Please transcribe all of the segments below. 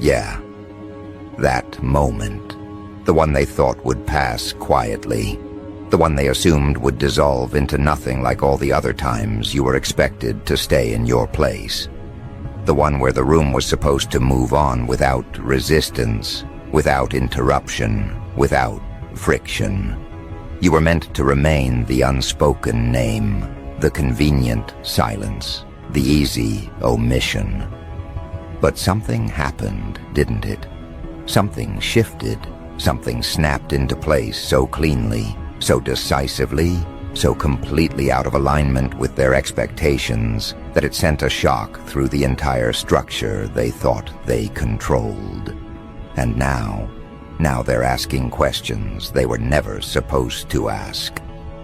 Yeah, that moment. The one they thought would pass quietly. The one they assumed would dissolve into nothing like all the other times you were expected to stay in your place. The one where the room was supposed to move on without resistance, without interruption, without friction. You were meant to remain the unspoken name, the convenient silence, the easy omission. But something happened, didn't it? Something shifted, something snapped into place so cleanly, so decisively, so completely out of alignment with their expectations that it sent a shock through the entire structure they thought they controlled. And now they're asking questions they were never supposed to ask.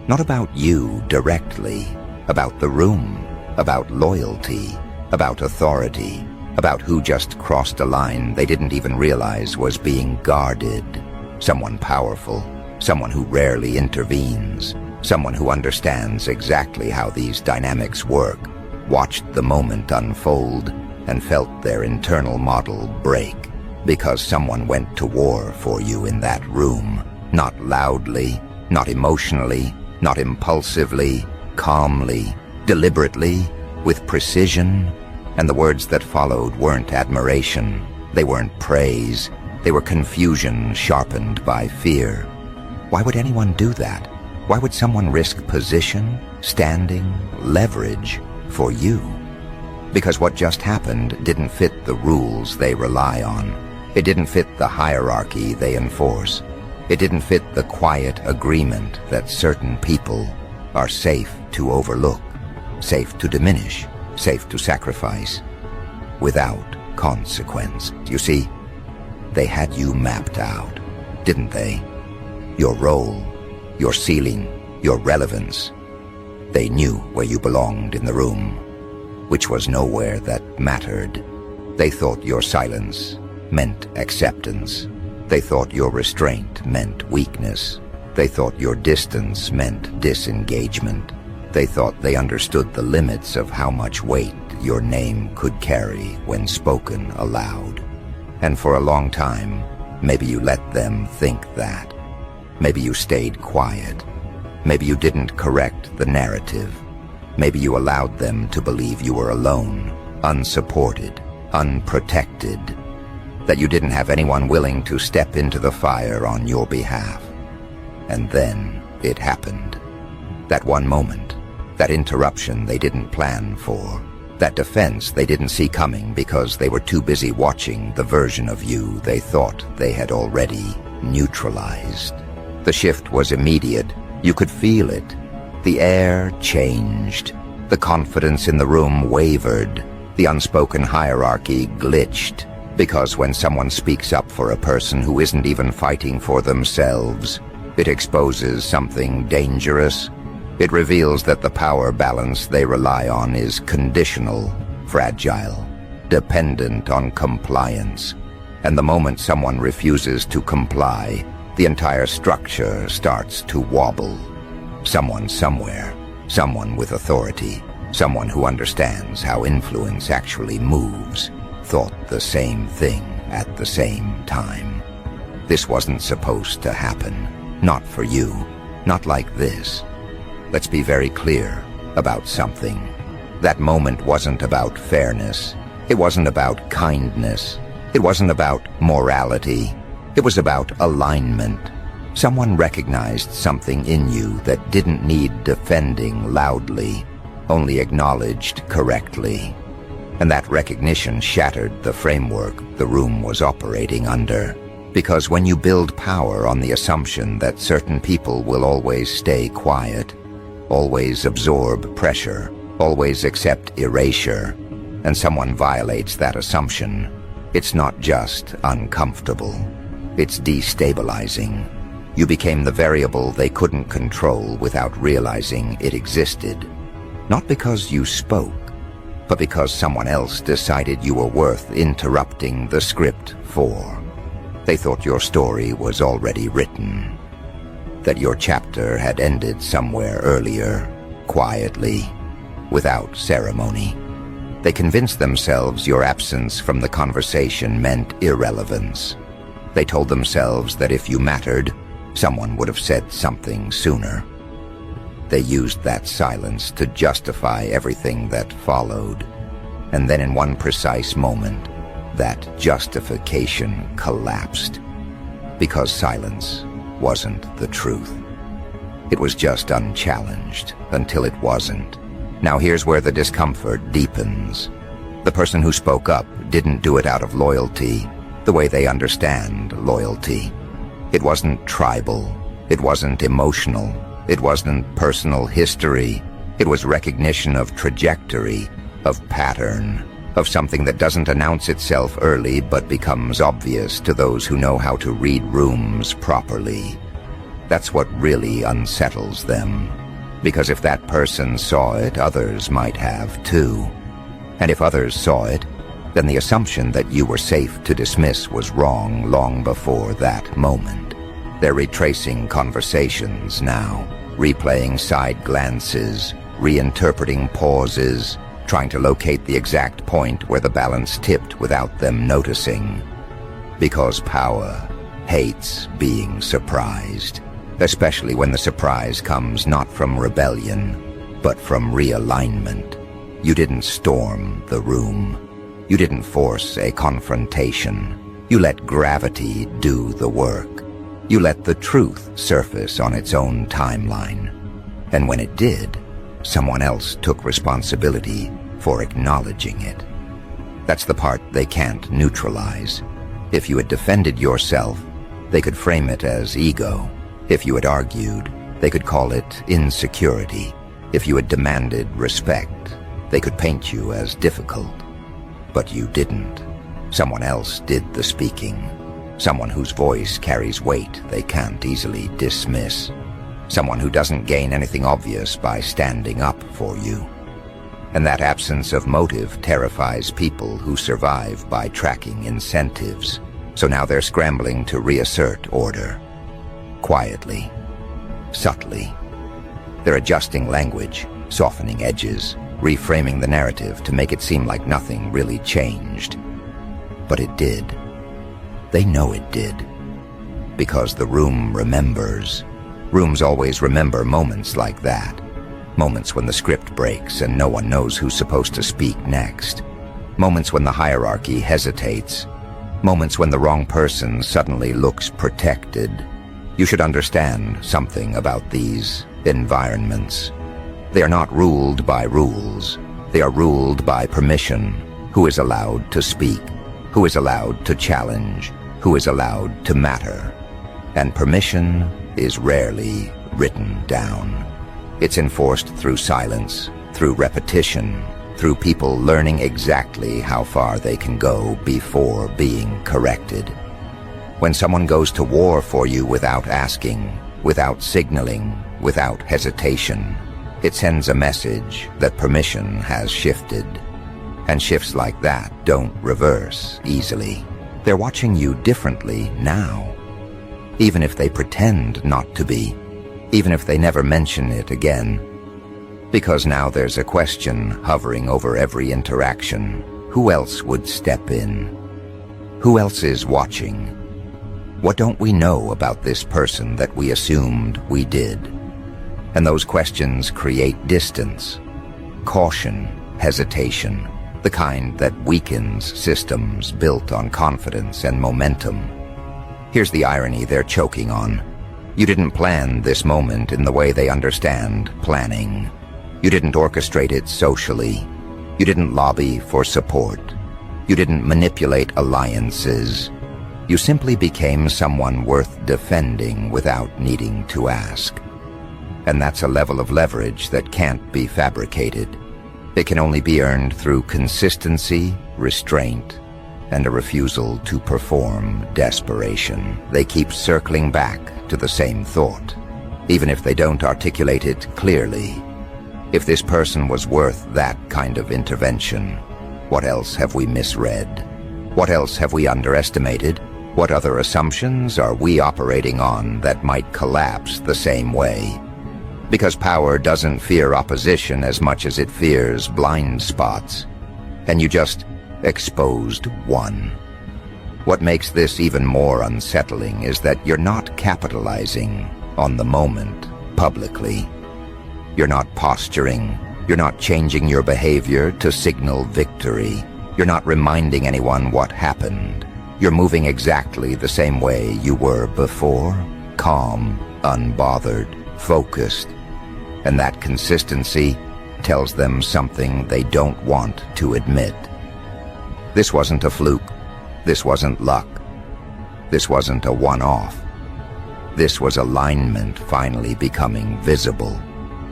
Not about you directly, about the room, about loyalty, about authority, about who just crossed a line they didn't even realize was being guarded. Someone powerful, someone who rarely intervenes, someone who understands exactly how these dynamics work, watched the moment unfold and felt their internal model break because someone went to war for you in that room, not loudly, not emotionally, not impulsively, calmly, deliberately, with precision. And the words that followed weren't admiration, they weren't praise, they were confusion sharpened by fear. Why would anyone do that? Why would someone risk position, standing, leverage for you? Because what just happened didn't fit the rules they rely on. It didn't fit the hierarchy they enforce. It didn't fit the quiet agreement that certain people are safe to overlook, safe to diminish, safe to sacrifice, without consequence. You see, they had you mapped out, didn't they? Your role, your ceiling, your relevance. They knew where you belonged in the room, which was nowhere that mattered. They thought your silence meant acceptance. They thought your restraint meant weakness. They thought your distance meant disengagement. They thought they understood the limits of how much weight your name could carry when spoken aloud. And for a long time, maybe you let them think that. Maybe you stayed quiet. Maybe you didn't correct the narrative. Maybe you allowed them to believe you were alone, unsupported, unprotected, that you didn't have anyone willing to step into the fire on your behalf. And then it happened. That one moment, that interruption they didn't plan for, that defense they didn't see coming because they were too busy watching the version of you they thought they had already neutralized. The shift was immediate. You could feel it. The air changed. The confidence in the room wavered. The unspoken hierarchy glitched. Because when someone speaks up for a person who isn't even fighting for themselves, it exposes something dangerous. It reveals that the power balance they rely on is conditional, fragile, dependent on compliance. And the moment someone refuses to comply, the entire structure starts to wobble. Someone somewhere, someone with authority, someone who understands how influence actually moves, thought the same thing at the same time. This wasn't supposed to happen. Not for you. Not like this. Let's be very clear about something. That moment wasn't about fairness. It wasn't about kindness. It wasn't about morality. It was about alignment. Someone recognized something in you that didn't need defending loudly, only acknowledged correctly. And that recognition shattered the framework the room was operating under. Because when you build power on the assumption that certain people will always stay quiet, always absorb pressure, always accept erasure, and someone violates that assumption, it's not just uncomfortable. It's destabilizing. You became the variable they couldn't control without realizing it existed. Not because you spoke, but because someone else decided you were worth interrupting the script for. They thought your story was already written, that your chapter had ended somewhere earlier, quietly, without ceremony. They convinced themselves your absence from the conversation meant irrelevance. They told themselves that if you mattered, someone would have said something sooner. They used that silence to justify everything that followed. And then in one precise moment, that justification collapsed. Because silence wasn't the truth. It was just unchallenged until it wasn't. Now here's where the discomfort deepens. The person who spoke up didn't do it out of loyalty, the way they understand loyalty. It wasn't tribal. It wasn't emotional. It wasn't personal history. It was recognition of trajectory, of pattern, of something that doesn't announce itself early but becomes obvious to those who know how to read rooms properly. That's what really unsettles them. Because if that person saw it, others might have too. And if others saw it, then the assumption that you were safe to dismiss was wrong long before that moment. They're retracing conversations now, replaying side glances, reinterpreting pauses, trying to locate the exact point where the balance tipped without them noticing. Because power hates being surprised, especially when the surprise comes not from rebellion, but from realignment. You didn't storm the room. You didn't force a confrontation. You let gravity do the work. You let the truth surface on its own timeline. And when it did, someone else took responsibility for acknowledging it. That's the part they can't neutralize. If you had defended yourself, they could frame it as ego. If you had argued, they could call it insecurity. If you had demanded respect, they could paint you as difficult. But you didn't. Someone else did the speaking. Someone whose voice carries weight they can't easily dismiss. Someone who doesn't gain anything obvious by standing up for you. And that absence of motive terrifies people who survive by tracking incentives. So now they're scrambling to reassert order. Quietly, subtly. They're adjusting language, softening edges, reframing the narrative to make it seem like nothing really changed. But it did. They know it did. Because the room remembers. Rooms always remember moments like that. Moments when the script breaks and no one knows who's supposed to speak next. Moments when the hierarchy hesitates. Moments when the wrong person suddenly looks protected. You should understand something about these environments. They are not ruled by rules. They are ruled by permission. Who is allowed to speak? Who is allowed to challenge? Who is allowed to matter? And permission is rarely written down. It's enforced through silence, through repetition, through people learning exactly how far they can go before being corrected. When someone goes to war for you without asking, without signaling, without hesitation, it sends a message that permission has shifted. And shifts like that don't reverse easily. They're watching you differently now. Even if they pretend not to be. Even if they never mention it again. Because now there's a question hovering over every interaction. Who else would step in? Who else is watching? What don't we know about this person that we assumed we did? And those questions create distance, caution, hesitation, the kind that weakens systems built on confidence and momentum. Here's the irony they're choking on. You didn't plan this moment in the way they understand planning. You didn't orchestrate it socially. You didn't lobby for support. You didn't manipulate alliances. You simply became someone worth defending without needing to ask. And that's a level of leverage that can't be fabricated. It can only be earned through consistency, restraint, and a refusal to perform desperation. They keep circling back to the same thought, even if they don't articulate it clearly. If this person was worth that kind of intervention, what else have we misread? What else have we underestimated? What other assumptions are we operating on that might collapse the same way? Because power doesn't fear opposition as much as it fears blind spots. and you just exposed one. What makes this even more unsettling is that you're not capitalizing on the moment publicly. You're not posturing. You're not changing your behavior to signal victory. You're not reminding anyone what happened. You're moving exactly the same way you were before, calm, unbothered, focused. And that consistency tells them something they don't want to admit. This wasn't a fluke. This wasn't luck. This wasn't a one-off. This was alignment finally becoming visible.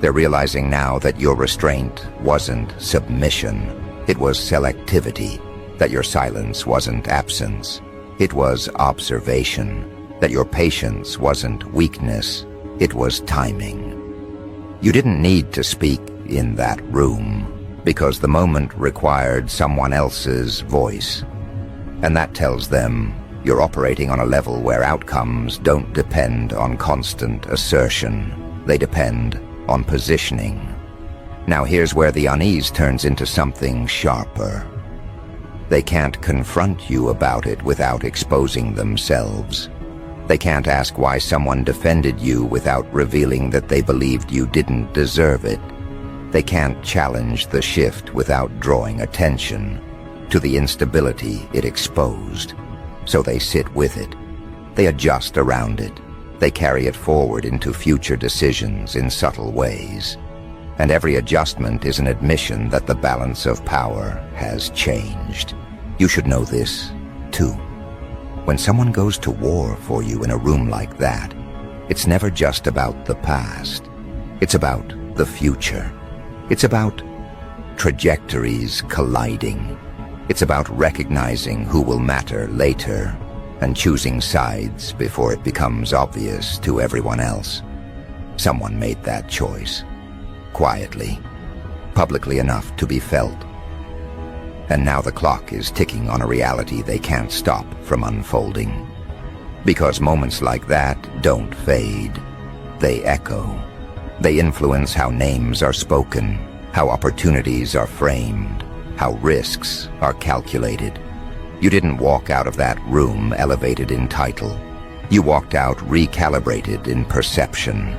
They're realizing now that your restraint wasn't submission. It was selectivity. That your silence wasn't absence. It was observation. That your patience wasn't weakness. It was timing. You didn't need to speak in that room because the moment required someone else's voice. And that tells them you're operating on a level where outcomes don't depend on constant assertion. They depend on positioning. Now here's where the unease turns into something sharper. They can't confront you about it without exposing themselves. They can't ask why someone defended you without revealing that they believed you didn't deserve it. They can't challenge the shift without drawing attention to the instability it exposed. So they sit with it. They adjust around it. They carry it forward into future decisions in subtle ways. And every adjustment is an admission that the balance of power has changed. You should know this, too. When someone goes to war for you in a room like that, it's never just about the past. It's about the future. It's about trajectories colliding. It's about recognizing who will matter later and choosing sides before it becomes obvious to everyone else. Someone made that choice. Quietly, publicly enough to be felt. And now the clock is ticking on a reality they can't stop from unfolding. Because moments like that don't fade. They echo. They influence how names are spoken, how opportunities are framed, how risks are calculated. You didn't walk out of that room elevated in title. You walked out recalibrated in perception.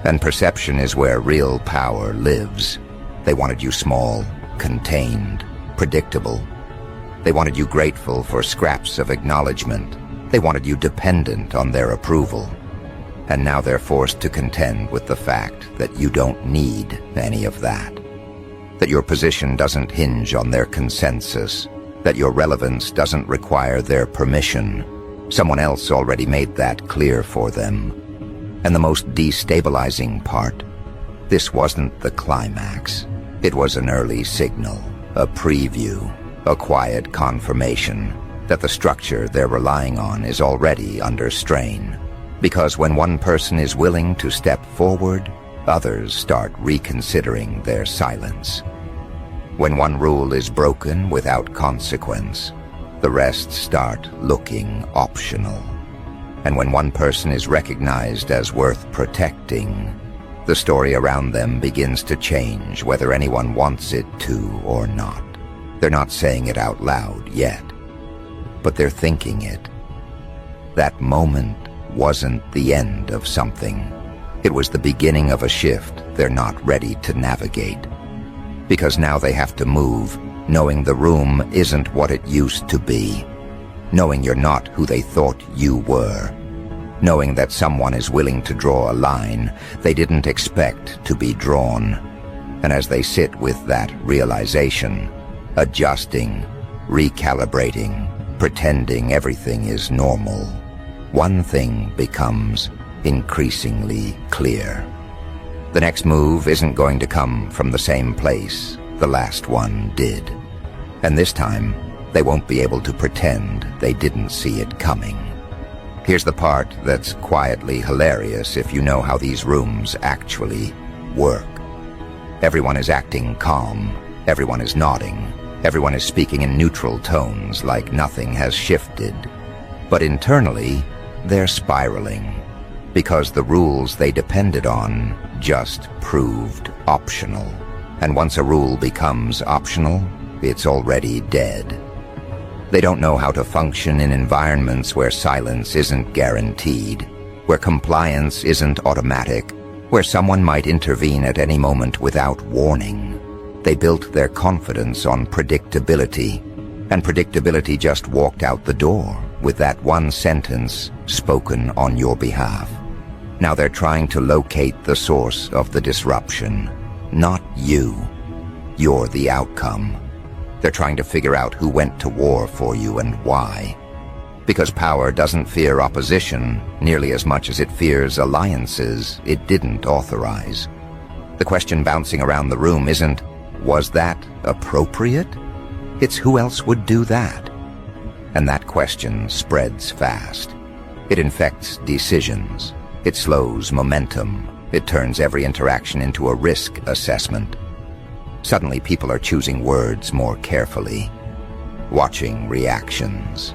And perception is where real power lives. They wanted you small, contained, predictable. They wanted you grateful for scraps of acknowledgement. They wanted you dependent on their approval. And now they're forced to contend with the fact that you don't need any of that. That your position doesn't hinge on their consensus. That your relevance doesn't require their permission. Someone else already made that clear for them. And the most destabilizing part, this wasn't the climax. It was an early signal, a preview, a quiet confirmation that the structure they're relying on is already under strain. Because when one person is willing to step forward, others start reconsidering their silence. When one rule is broken without consequence, the rest start looking optional. And when one person is recognized as worth protecting, the story around them begins to change whether anyone wants it to or not. They're not saying it out loud yet, but they're thinking it. That moment wasn't the end of something. It was the beginning of a shift they're not ready to navigate. Because now they have to move, knowing the room isn't what it used to be. Knowing you're not who they thought you were. Knowing that someone is willing to draw a line they didn't expect to be drawn. And as they sit with that realization, adjusting, recalibrating, pretending everything is normal, one thing becomes increasingly clear. The next move isn't going to come from the same place the last one did. And this time, they won't be able to pretend they didn't see it coming. Here's the part that's quietly hilarious if you know how these rooms actually work. Everyone is acting calm. Everyone is nodding. Everyone is speaking in neutral tones like nothing has shifted. But internally, they're spiraling. Because the rules they depended on just proved optional. And once a rule becomes optional, it's already dead. They don't know how to function in environments where silence isn't guaranteed, where compliance isn't automatic, where someone might intervene at any moment without warning. They built their confidence on predictability, and predictability just walked out the door with that one sentence spoken on your behalf. Now they're trying to locate the source of the disruption, not you. You're the outcome. They're trying to figure out who went to war for you and why. Because power doesn't fear opposition nearly as much as it fears alliances it didn't authorize. The question bouncing around the room isn't, was that appropriate? It's who else would do that? And that question spreads fast. It infects decisions. It slows momentum. It turns every interaction into a risk assessment. Suddenly people are choosing words more carefully, watching reactions,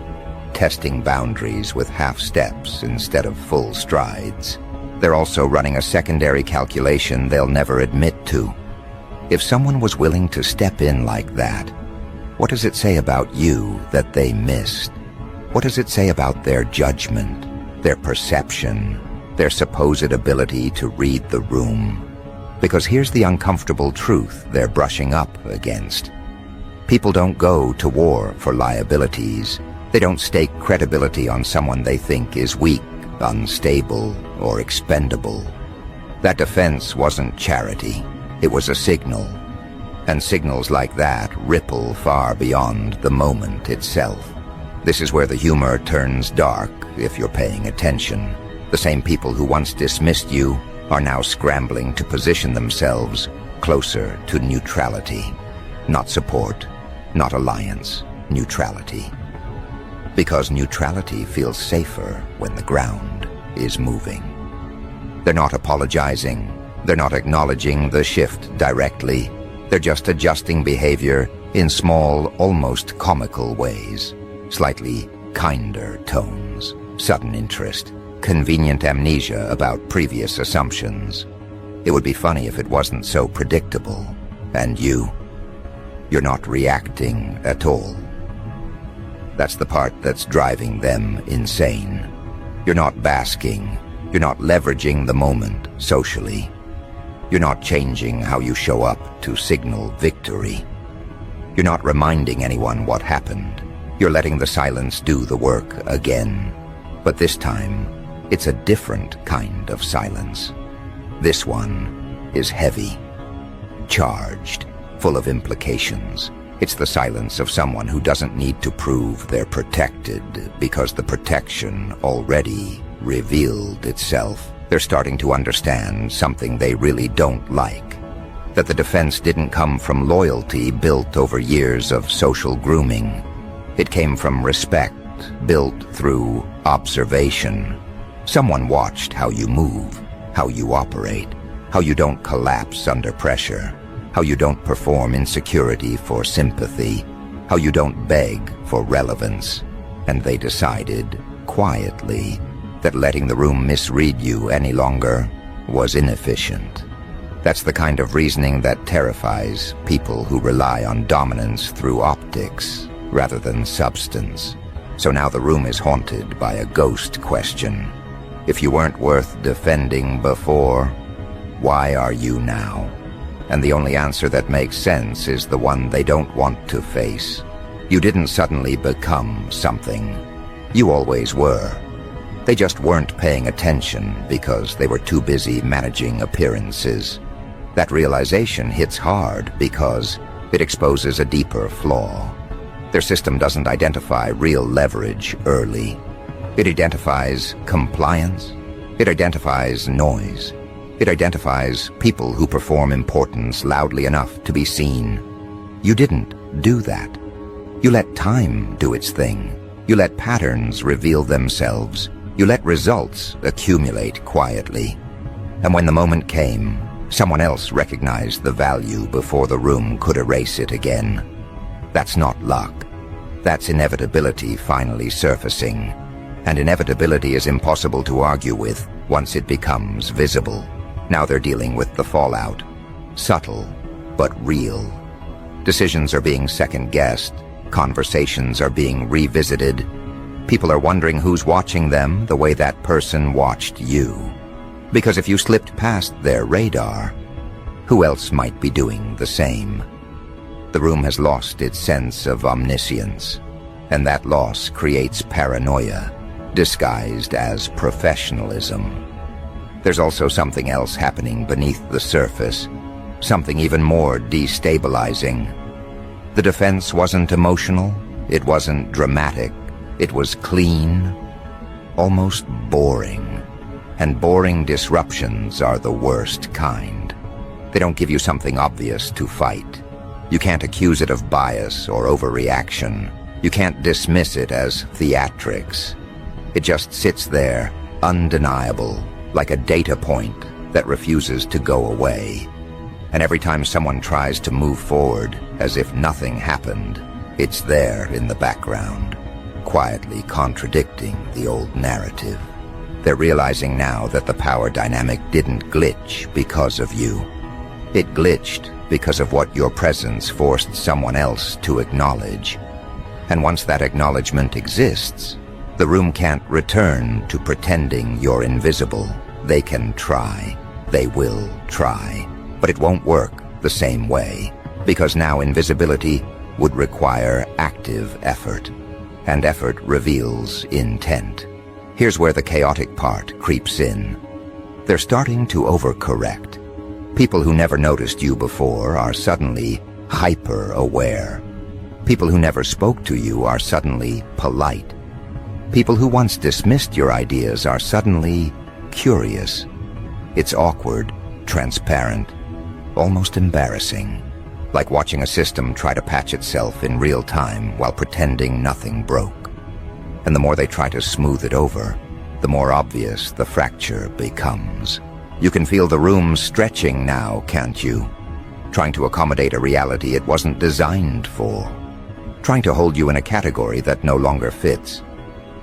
testing boundaries with half steps instead of full strides. They're also running a secondary calculation they'll never admit to. If someone was willing to step in like that, what does it say about you that they missed? What does it say about their judgment, their perception, their supposed ability to read the room? Because here's the uncomfortable truth they're brushing up against. People don't go to war for liabilities. They don't stake credibility on someone they think is weak, unstable, or expendable. That defense wasn't charity. It was a signal. And signals like that ripple far beyond the moment itself. This is where the humor turns dark if you're paying attention. The same people who once dismissed you are now scrambling to position themselves closer to neutrality. Not support, not alliance, neutrality. Because neutrality feels safer when the ground is moving. They're not apologizing. They're not acknowledging the shift directly. They're just adjusting behavior in small, almost comical ways. Slightly kinder tones, sudden interest, convenient amnesia about previous assumptions. It would be funny if it wasn't so predictable. And you're not reacting at all. That's the part that's driving them insane. You're not basking. You're not leveraging the moment socially. You're not changing how you show up to signal victory. You're not reminding anyone what happened. You're letting the silence do the work again. But this time, it's a different kind of silence. This one is heavy, charged, full of implications. It's the silence of someone who doesn't need to prove they're protected because the protection already revealed itself. They're starting to understand something they really don't like. That the defense didn't come from loyalty built over years of social grooming. It came from respect built through observation. Someone watched how you move, how you operate, how you don't collapse under pressure, how you don't perform insecurity for sympathy, how you don't beg for relevance. And they decided, quietly, that letting the room misread you any longer was inefficient. That's the kind of reasoning that terrifies people who rely on dominance through optics rather than substance. So now the room is haunted by a ghost question. If you weren't worth defending before, why are you now? And the only answer that makes sense is the one they don't want to face. You didn't suddenly become something. You always were. They just weren't paying attention because they were too busy managing appearances. That realization hits hard because it exposes a deeper flaw. Their system doesn't identify real leverage early. It identifies compliance. It identifies noise. It identifies people who perform importance loudly enough to be seen. You didn't do that. You let time do its thing. You let patterns reveal themselves. You let results accumulate quietly. And when the moment came, someone else recognized the value before the room could erase it again. That's not luck. That's inevitability finally surfacing. And inevitability is impossible to argue with once it becomes visible. Now they're dealing with the fallout. Subtle, but real. Decisions are being second-guessed. Conversations are being revisited. People are wondering who's watching them the way that person watched you. Because if you slipped past their radar, who else might be doing the same? The room has lost its sense of omniscience, and that loss creates paranoia, disguised as professionalism. There's also something else happening beneath the surface, something even more destabilizing. The defense wasn't emotional, it wasn't dramatic, it was clean, almost boring. And boring disruptions are the worst kind. They don't give you something obvious to fight. You can't accuse it of bias or overreaction. You can't dismiss it as theatrics. It just sits there, undeniable, like a data point that refuses to go away. And every time someone tries to move forward as if nothing happened, it's there in the background, quietly contradicting the old narrative. They're realizing now that the power dynamic didn't glitch because of you. It glitched because of what your presence forced someone else to acknowledge. And once that acknowledgement exists, the room can't return to pretending you're invisible. They can try. They will try. But it won't work the same way, because now invisibility would require active effort, and effort reveals intent. Here's where the chaotic part creeps in. They're starting to overcorrect. People who never noticed you before are suddenly hyper-aware. People who never spoke to you are suddenly polite. People who once dismissed your ideas are suddenly curious. It's awkward, transparent, almost embarrassing, like watching a system try to patch itself in real time while pretending nothing broke. And the more they try to smooth it over, the more obvious the fracture becomes. You can feel the room stretching now, can't you? Trying to accommodate a reality it wasn't designed for. Trying to hold you in a category that no longer fits.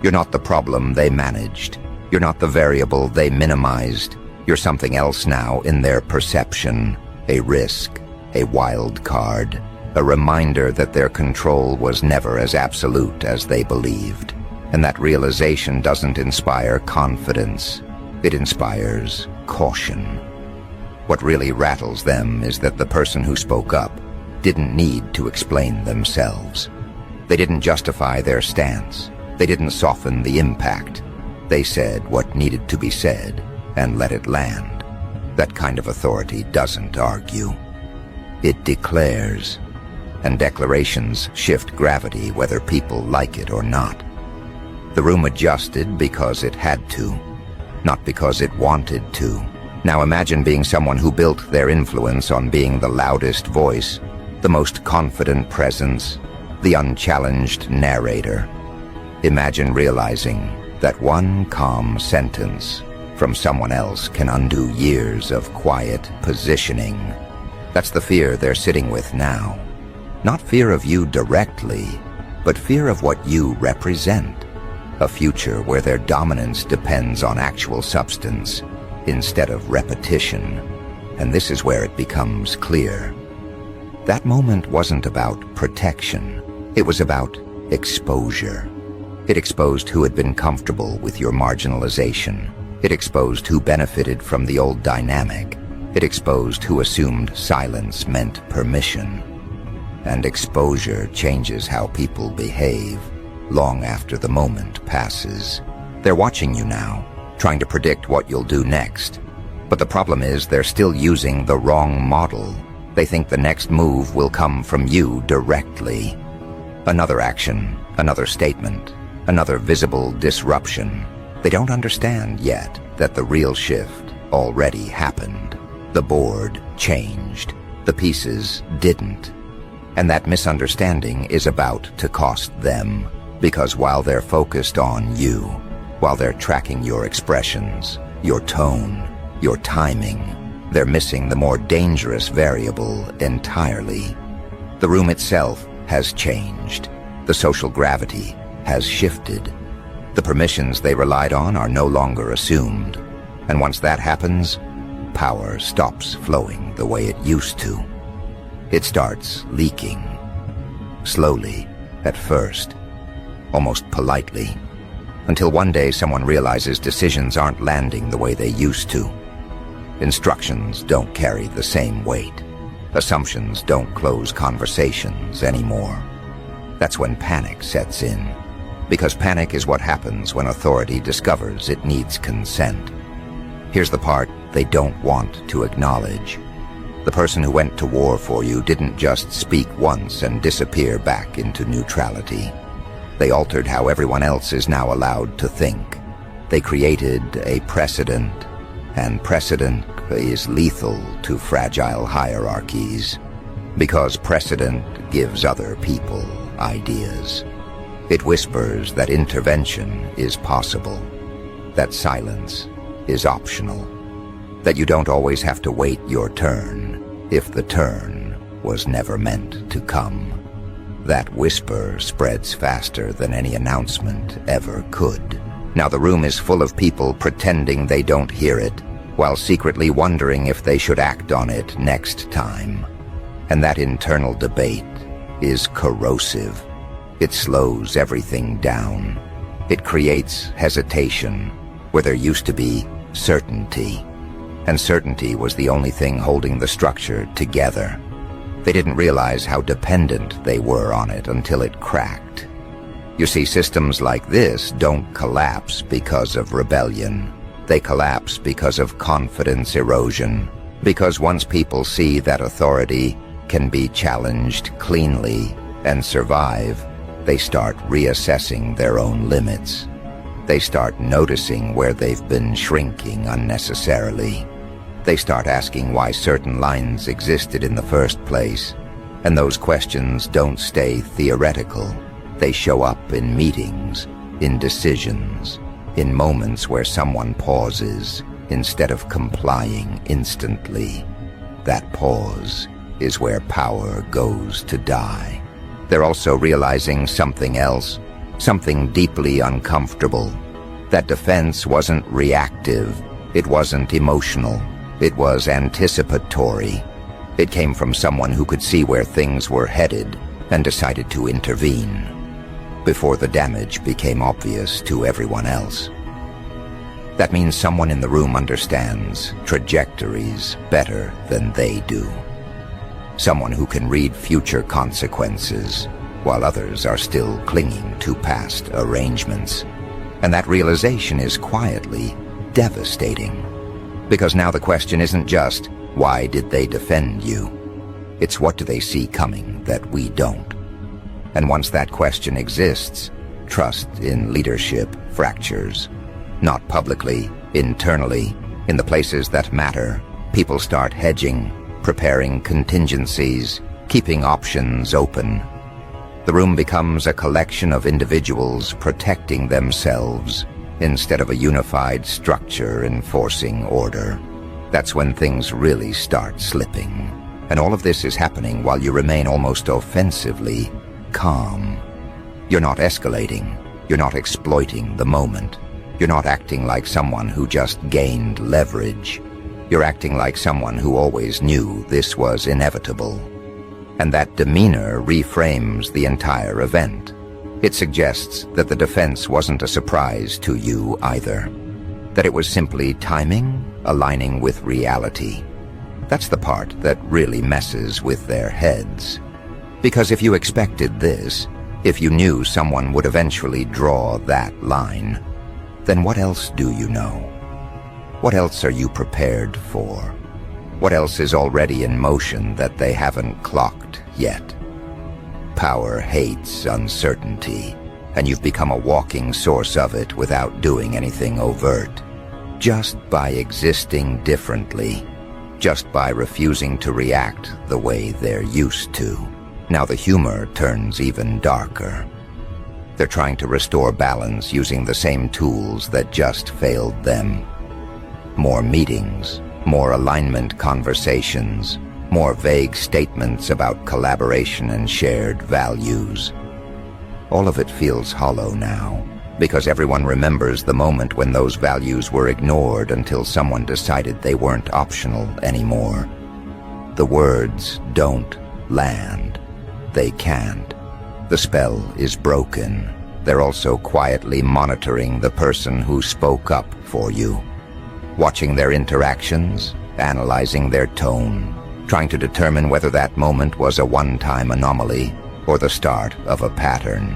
You're not the problem they managed. You're not the variable they minimized. You're something else now in their perception. A risk, a wild card, a reminder that their control was never as absolute as they believed. And that realization doesn't inspire confidence. It inspires caution. What really rattles them is that the person who spoke up didn't need to explain themselves. They didn't justify their stance. They didn't soften the impact. They said what needed to be said and let it land. That kind of authority doesn't argue. It declares. And declarations shift gravity whether people like it or not. The room adjusted because it had to, not because it wanted to. Now imagine being someone who built their influence on being the loudest voice, the most confident presence, the unchallenged narrator. Imagine realizing that one calm sentence from someone else can undo years of quiet positioning. That's the fear they're sitting with now. Not fear of you directly, but fear of what you represent. A future where their dominance depends on actual substance instead of repetition. And this is where it becomes clear. That moment wasn't about protection. It was about exposure. It exposed who had been comfortable with your marginalization. It exposed who benefited from the old dynamic. It exposed who assumed silence meant permission. And exposure changes how people behave long after the moment passes. They're watching you now, trying to predict what you'll do next. But the problem is they're still using the wrong model. They think the next move will come from you directly. Another action, another statement, another visible disruption. They don't understand yet that the real shift already happened. The board changed. The pieces didn't. And that misunderstanding is about to cost them. Because while they're focused on you, while they're tracking your expressions, your tone, your timing, they're missing the more dangerous variable entirely. The room itself has changed. The social gravity has shifted. The permissions they relied on are no longer assumed. And once that happens, power stops flowing the way it used to. It starts leaking. Slowly, at first, almost politely, until one day someone realizes decisions aren't landing the way they used to. Instructions don't carry the same weight. Assumptions don't close conversations anymore. That's when panic sets in, because panic is what happens when authority discovers it needs consent. Here's the part they don't want to acknowledge. The person who went to war for you didn't just speak once and disappear back into neutrality. They altered how everyone else is now allowed to think. They created a precedent, and precedent is lethal to fragile hierarchies, because precedent gives other people ideas. It whispers that intervention is possible, that silence is optional, that you don't always have to wait your turn if the turn was never meant to come. That whisper spreads faster than any announcement ever could. Now the room is full of people pretending they don't hear it, while secretly wondering if they should act on it next time. And that internal debate is corrosive. It slows everything down. It creates hesitation where there used to be certainty. And certainty was the only thing holding the structure together. They didn't realize how dependent they were on it until it cracked. You see, systems like this don't collapse because of rebellion. They collapse because of confidence erosion. Because once people see that authority can be challenged cleanly and survive, they start reassessing their own limits. They start noticing where they've been shrinking unnecessarily. They start asking why certain lines existed in the first place. And those questions don't stay theoretical. They show up in meetings, in decisions, in moments where someone pauses instead of complying instantly. That pause is where power goes to die. They're also realizing something else, something deeply uncomfortable. That defense wasn't reactive, it wasn't emotional. It was anticipatory. It came from someone who could see where things were headed and decided to intervene before the damage became obvious to everyone else. That means someone in the room understands trajectories better than they do. Someone who can read future consequences while others are still clinging to past arrangements. And that realization is quietly devastating. Because now the question isn't just, why did they defend you? It's what do they see coming that we don't? And once that question exists, trust in leadership fractures. Not publicly, internally, in the places that matter. People start hedging, preparing contingencies, keeping options open. The room becomes a collection of individuals protecting themselves, instead of a unified structure enforcing order. That's when things really start slipping. And all of this is happening while you remain almost offensively calm. You're not escalating. You're not exploiting the moment. You're not acting like someone who just gained leverage. You're acting like someone who always knew this was inevitable. And that demeanor reframes the entire event. It suggests that the defense wasn't a surprise to you either. That it was simply timing, aligning with reality. That's the part that really messes with their heads. Because if you expected this, if you knew someone would eventually draw that line, then what else do you know? What else are you prepared for? What else is already in motion that they haven't clocked yet? Power hates uncertainty, and you've become a walking source of it without doing anything overt. Just by existing differently, just by refusing to react the way they're used to. Now the humor turns even darker. They're trying to restore balance using the same tools that just failed them. More meetings, more alignment conversations, more vague statements about collaboration and shared values. All of it feels hollow now, because everyone remembers the moment when those values were ignored until someone decided they weren't optional anymore. The words "don't" land. They can't. The spell is broken. They're also quietly monitoring the person who spoke up for you, watching their interactions, analyzing their tone, trying to determine whether that moment was a one-time anomaly or the start of a pattern.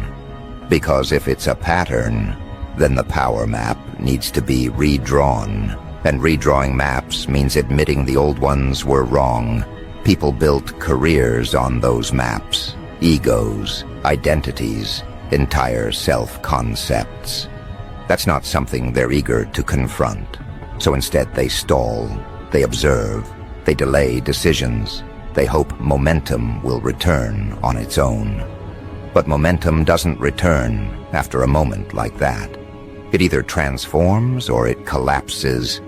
Because if it's a pattern, then the power map needs to be redrawn. And redrawing maps means admitting the old ones were wrong. People built careers on those maps, egos, identities, entire self-concepts. That's not something they're eager to confront. So instead they stall, they observe, they delay decisions. They hope momentum will return on its own. But momentum doesn't return after a moment like that. It either transforms or it collapses